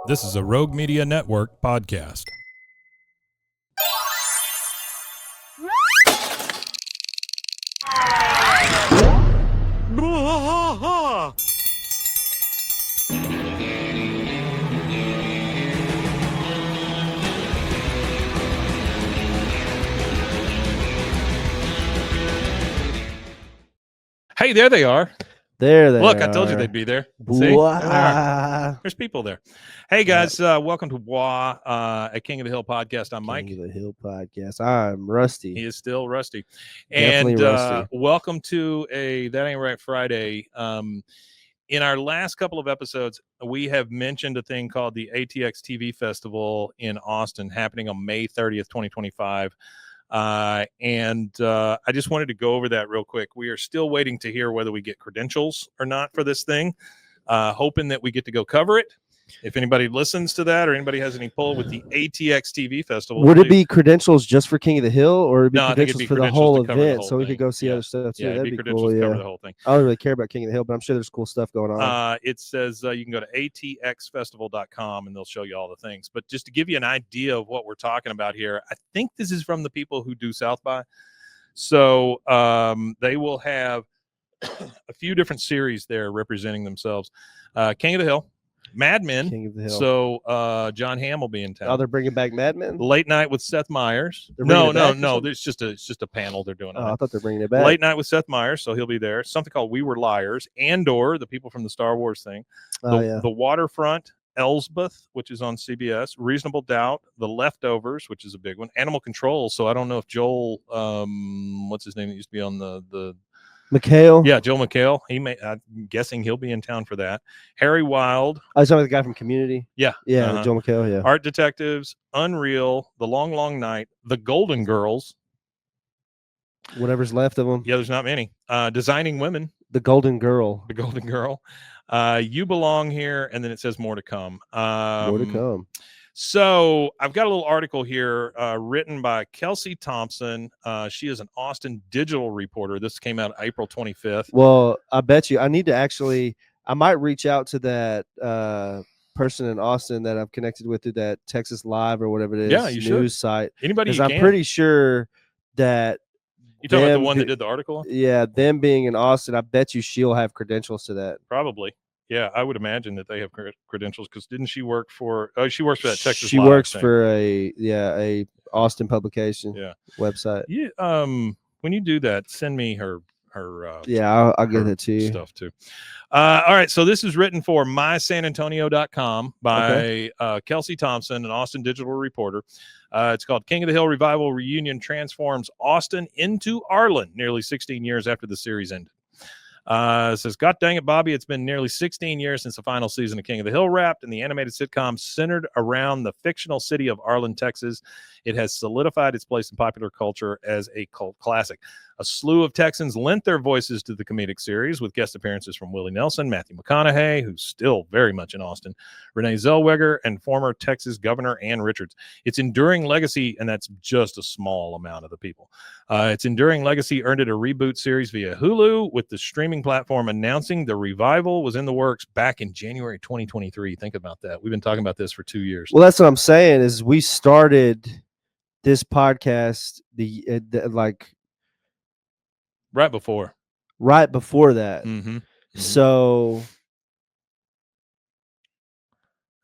This is a Rogue Media Network podcast. Hey, there they are. There they Look, are. I told you they'd be there. See? Bwaaa. There they are. There's people there. Hey, guys, welcome to Bwaaa, a King of the Hill podcast. I'm Mike. King of the Hill podcast. I'm Rusty. He is still Rusty. Definitely And Rusty. welcome to a That Ain't Right Friday. In our last couple of episodes, we have mentioned a thing called the ATX TV Festival in Austin happening on May 30th, 2025. I just wanted to go over that real quick. We are still waiting to hear whether we get credentials or not for this thing, hoping that we get to go cover it. If anybody listens to that or anybody has any pull with the ATX TV Festival. Would it be credentials just for King of the Hill, or would it be No, I think it'd credentials be for the credentials whole to cover the event, whole so we thing. could go see Yeah. other stuff too? Yeah, That'd be be credentials cool. to cover Yeah. the whole thing. I don't really care about King of the Hill, but I'm sure there's cool stuff going on. It says you can go to atxfestival.com and they'll show you all the things. But just to give you an idea of what we're talking about here, I think this is from the people who do South by. So they will have a few different series there representing themselves. King of the Hill, Mad Men. King of the Hill. So John Hamm will be in town. Oh, they're bringing back Mad Men? Late Night with Seth Meyers. They're bringing No. it back or something? It's just a panel they're doing. Oh, on I it. thought they're bringing it back. Late Night with Seth Meyers, so he'll be there. Something called We Were Liars, Andor, the people from the Star Wars thing. The Waterfront, Elsbeth, which is on CBS, Reasonable Doubt, The Leftovers, which is a big one, Animal Control. So I don't know if Joel, what's his name? That used to be on the McHale? Yeah, Joel McHale. I'm guessing he'll be in town for that. Harry Wild. I was talking about the guy from Community. Yeah. Yeah, Joel McHale, yeah. Art Detectives, Unreal, The Long, Long Night, The Golden Girls. Whatever's left of them. Yeah, there's not many. Designing Women. The Golden Girl. The Golden Girl. You Belong Here, and then it says more to come. More to come. So I've got a little article here written by Kelsey Thompson. She is an Austin digital reporter. This came out April 25th. Well, I bet you I need to I might reach out to that person in Austin that I've connected with through that Texas Live or whatever it is. Yeah, you news should. site. Anybody you I'm can. pretty sure that You talking about the one that did the article? Yeah, them being in Austin, I bet you she'll have credentials to that. Probably. Yeah, I would imagine that they have credentials because didn't she work for? Oh, she works for that Texas. She Live works thing. for a Austin publication. Yeah. Website. Yeah. When you do that, send me her. Yeah, I'll get it to you. Stuff too. All right. So this is written for mysanantonio.com by Kelsey Thompson, an Austin digital reporter. It's called King of the Hill Revival Reunion Transforms Austin into Arlen nearly 16 years after the series ended. It says, God dang it, Bobby, it's been nearly 16 years since the final season of King of the Hill wrapped, and the animated sitcom centered around the fictional city of Arlen, Texas. It has solidified its place in popular culture as a cult classic. A slew of Texans lent their voices to the comedic series with guest appearances from Willie Nelson, Matthew McConaughey, who's still very much in Austin, Renee Zellweger, and former Texas Governor Ann Richards. Its enduring legacy, and that's just a small amount of the people, its enduring legacy earned it a reboot series via Hulu, with the streaming platform announcing the revival was in the works back in January 2023. Think about that. We've been talking about this for 2 years. Well, that's what I'm saying is we started this podcast right before that. Mm-hmm. So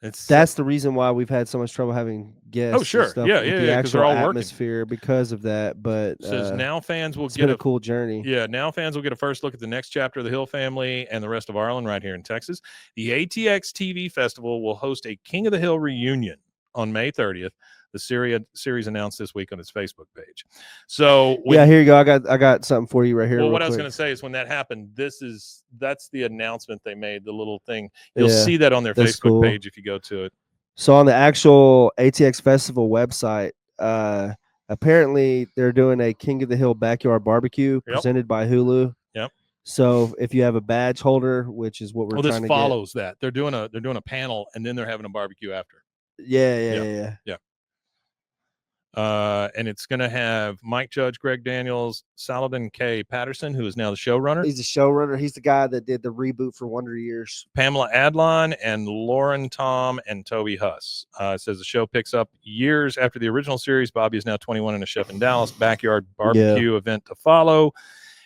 that's the reason why we've had so much trouble having guests. Oh, sure. Yeah. The actual they're all atmosphere working because of that. But says now fans will get a cool journey. Yeah, now fans will get a first look at the next chapter of the Hill family and the rest of Arlen right here in Texas. The ATX TV Festival will host a King of the Hill reunion on May 30th. The series announced this week on its Facebook page. So here you go. I got something for you right here. Well, what I was going to say is when that happened, that's the announcement they made. The little thing you'll see that on their Facebook page if you go to it. So on the actual ATX Festival website, apparently they're doing a King of the Hill backyard barbecue presented by Hulu. Yep. So if you have a badge holder, which is what we're trying to get. This follows that. They're doing a panel and then they're having a barbecue after. Yeah. And it's going to have Mike Judge, Greg Daniels, Saladin K. Patterson, who is now the showrunner. He's the showrunner. He's the guy that did the reboot for Wonder Years. Pamela Adlon and Lauren Tom and Toby Huss. It says the show picks up years after the original series. Bobby is now 21 and a chef in Dallas. Backyard barbecue event to follow.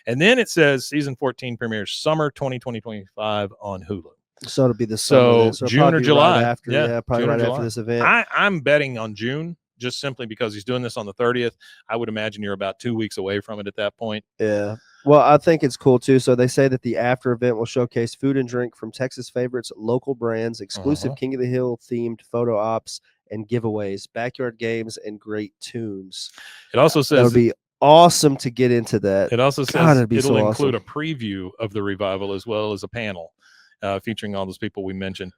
And then it says season 14 premieres summer 2025 on Hulu. So it'll be the summer. So June or July. Right after, probably June right after this event. I'm betting on June, just simply because he's doing this on the 30th. I would imagine you're about 2 weeks away from it at that point. Yeah. Well, I think it's cool too. So they say that the after event will showcase food and drink from Texas favorites, local brands, exclusive King of the Hill themed photo ops and giveaways, backyard games, and great tunes. It also says that would be awesome to get into that. It also says it'll include a preview of the revival as well as a panel featuring all those people we mentioned.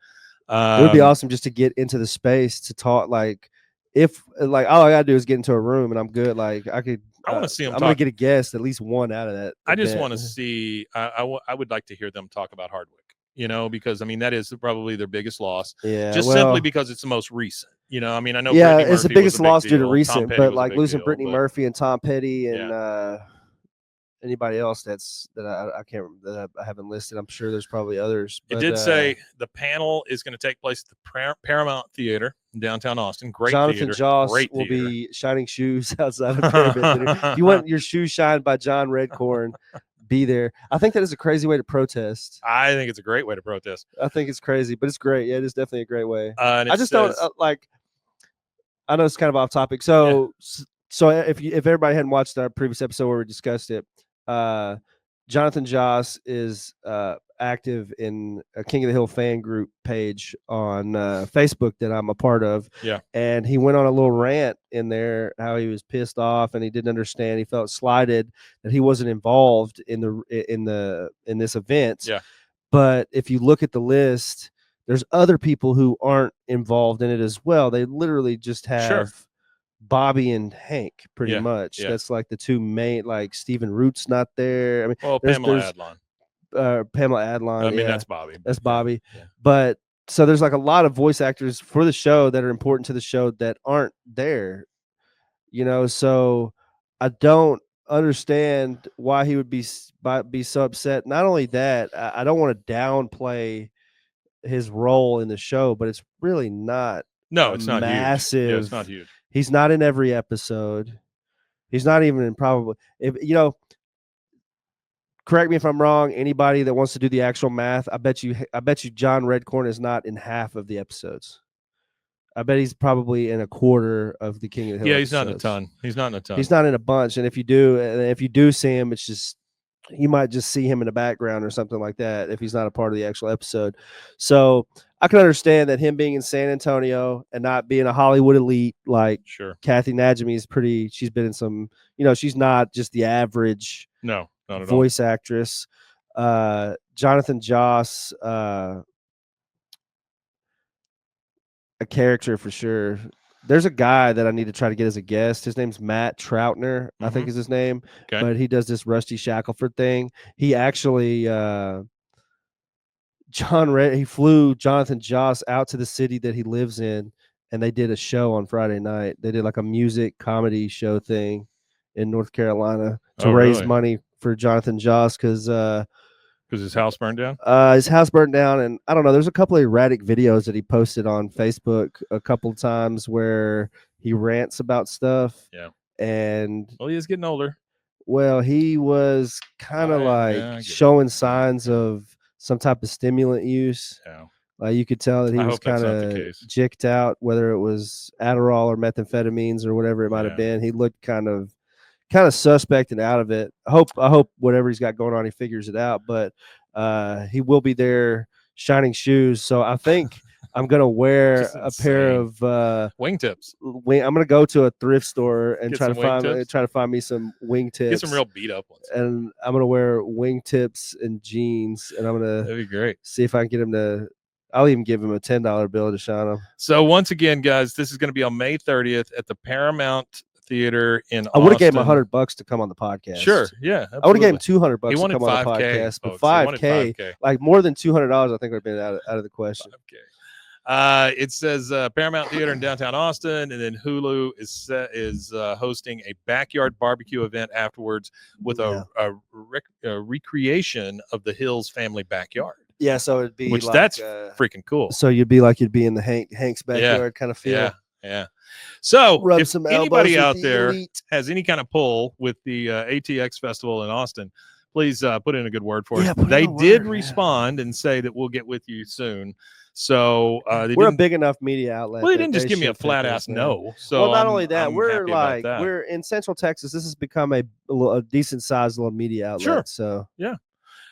It would be awesome just to get into the space to talk. Like, if like all I gotta do is get into a room and I'm good. Like I want to see them. I'm gonna get a guest, at least one out of that. I just want to see. I would like to hear them talk about Hardwick. Because I mean that is probably their biggest loss. Yeah, simply because it's the most recent. I mean I know. Yeah, it's the biggest loss due to recent, but like losing Brittany Murphy and Tom Petty and anybody else that I can't that I haven't listed. I'm sure there's probably others. But, it did say the panel is going to take place at the Paramount Theater in downtown Austin. Great Jonathan theater. Joss Great will theater. Be shining shoes outside of Pyramid. If you want your shoes shined by John Redcorn, be there. I think that is a crazy way to protest. I think it's a great way to protest. I think it's crazy, but it's great. Yeah, it is definitely a great way. I just don't like. I know it's kind of off topic. So if everybody hadn't watched our previous episode where we discussed it, Jonathan Joss is active in a King of the Hill fan group page on Facebook that I'm a part of. Yeah. And he went on a little rant in there how he was pissed off and he didn't understand. He felt slighted that he wasn't involved in this event. Yeah. But if you look at the list, there's other people who aren't involved in it as well. They literally just have Bobby and Hank pretty much. Yeah. That's like the two main, like Stephen Root's not there. I mean, Pamela Adlon. Pamela Adlon. I mean, that's Bobby. That's Bobby. Yeah. But so there's like a lot of voice actors for the show that are important to the show that aren't there, so I don't understand why he would be so upset. Not only that, I don't want to downplay his role in the show, but it's really not. No, it's not massive. Huge. Yeah, it's not huge. He's not in every episode. He's not even in probably. If correct me if I'm wrong. Anybody that wants to do the actual math, I bet you John Redcorn is not in half of the episodes. I bet he's probably in a quarter of the King of the Hill. Yeah, he's episodes. not in a ton. He's not in a ton. He's not in a bunch. And if you do see him, it's just you might just see him in the background or something like that if he's not a part of the actual episode. So I can understand that him being in San Antonio and not being a Hollywood elite like Kathy Najimy is she's been in some, she's not just the average not at voice actress. Jonathan Joss, a character for sure. There's a guy that I need to try to get as a guest. His name's Matt Troutner, I think is his name. Okay. But he does this Rusty Shackelford thing. He actually he flew Jonathan Joss out to the city that he lives in, and they did a show on Friday night. They did like a music comedy show thing in North Carolina to raise money for Jonathan Joss because his house burned down? His house burned down, and I don't know. There's a couple of erratic videos that he posted on Facebook a couple of times where he rants about stuff. Yeah. And he is getting older. Well, he was kind of showing signs of some type of stimulant use. Yeah. You could tell that he was kind of jicked out, whether it was Adderall or methamphetamines or whatever it might have been. He looked kind of suspect and out of it. I hope whatever he's got going on, he figures it out. But he will be there shining shoes. So I think I'm gonna wear a pair of wingtips. I'm gonna go to a thrift store and try to find me some wingtips. Get some real beat up ones. And I'm gonna wear wingtips and jeans, and that'd be great. See if I can get him to. I'll even give him a $10 bill to shine him. So once again, guys, this is going to be on May 30th at the Paramount Theater in Austin. I would have gave him $100 to come on the podcast. Sure, yeah, absolutely. I would have gave him $200 to come on the podcast, folks. but $5K, like more than $200, I think would have been out of the question. 5K. It says Paramount Theater in downtown Austin, and then Hulu is hosting a backyard barbecue event afterwards with a recreation of the Hills family backyard. Yeah, so it'd be which like, that's freaking cool. So you'd be in the Hank's backyard kind of feel. Yeah. So Rub if some anybody elbows out with the there elite. has any kind of pull with the ATX Festival in Austin, please put in a good word for us. Yeah, put in They a did word, respond and say that we'll get with you soon. So we're a big enough media outlet. Well, they that didn't just give me a should take flat us ass there. no. So Well, not only that, I'm we're happy about that. we're in Central Texas. This has become a decent sized little media outlet. Sure. So yeah.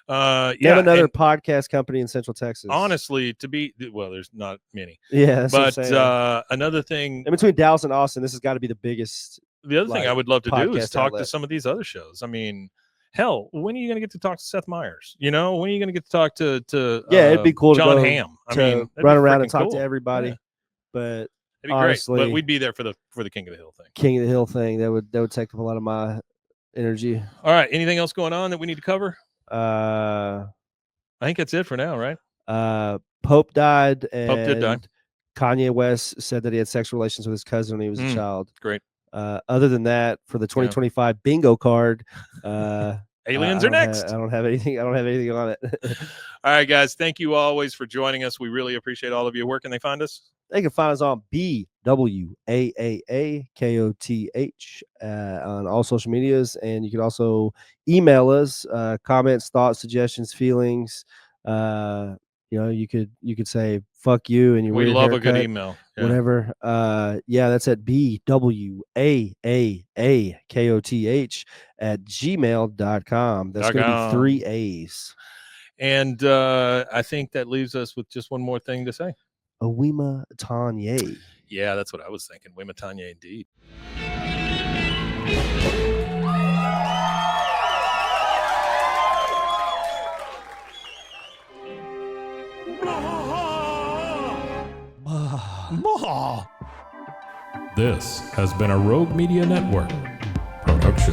Name another podcast company in Central Texas. Honestly, there's not many. Yeah, that's but what I'm saying. another thing in between Dallas and Austin, this has got to be the biggest. The other thing I would love to do is talk outlet. to some of these other shows. I mean, hell, when are you going to get to talk to Seth Meyers? You know, when are you going to get to talk to it'd be cool John to go Hamm. I to mean, run around and talk cool. to everybody. Yeah. But it'd be honestly, great. But we'd be there for the King of the Hill thing. King of the Hill thing that would take up a lot of my energy. All right. Anything else going on that we need to cover? I think that's it for now, right? Pope died, and Pope did die. Kanye West said that he had sexual relations with his cousin when he was a child. Great. Other than that, for the 2025 bingo card, aliens are next. I don't have anything on it. All right, guys. Thank you always for joining us. We really appreciate all of you. Where can they find us? They can find us on BWAAAKOTH on all social medias, and you can also email us comments, thoughts, suggestions, feelings. You could say "fuck you" and we love a good email. Yeah. Whatever. That's at BWAAAKOTH@gmail.com. That's going to be 3 A's. And I think that leaves us with just one more thing to say. Wema Tanye. Yeah, that's what I was thinking. Wema Tanye, indeed. This has been a Rogue Media Network production.